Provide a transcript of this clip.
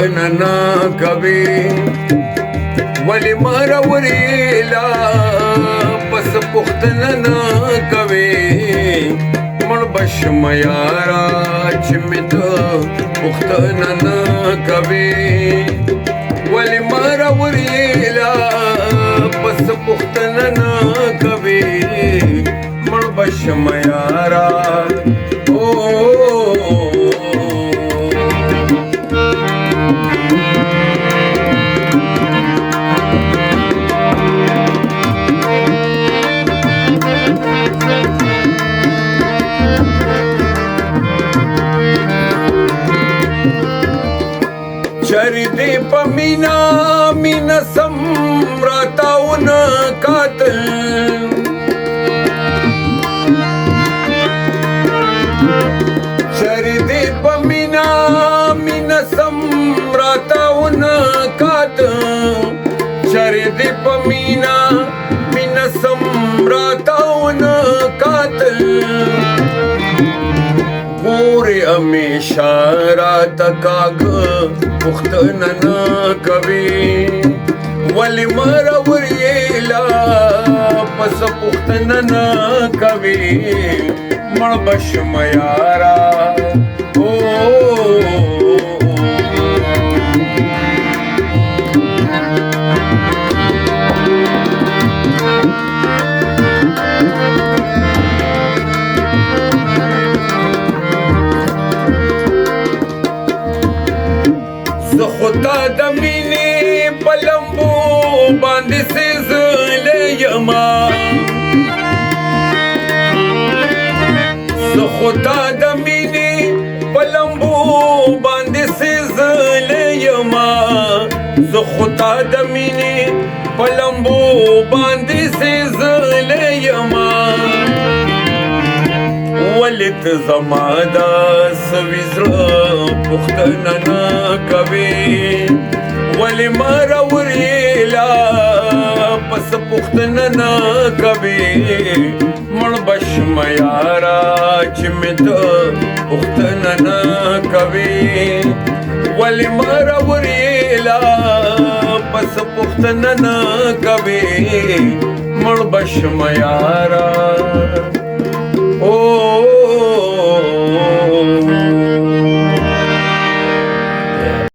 ننا کبھی ولی مارا وریلا پس پختنا نا کبھی مر بش میارا چمت پختنا نا کبھی ولی مارا وریلا پس پختنا نا کبھی مر بش میارا चरिते पमीना मीन सम्राताउन कातल चरिते पमीना मीन सम्राताउन कातल चरिते पमीना मीन सम्राताउन कातल पूरे हमेशा रात काग पुख्तना ना कभी वली मारा वरियला पस पुख्तना ना कभी मणबश मयारा खुदा दमीने पलंबो बांध से ज़ले यमा खुदा दमीने पलंबो बांध से ज़ले यमा खुदा दमीने पलंबो बांध से ज़ले यमा वलित ज़मादा सविज़्र पुख्तना ना कभी वली मारा वरियला पस पुख्तना ना कभी मणबश मयारा चिमित पुख्तना ना कभी वली मारा वरियला पस पुख्तना ना कभी मणबश मयारा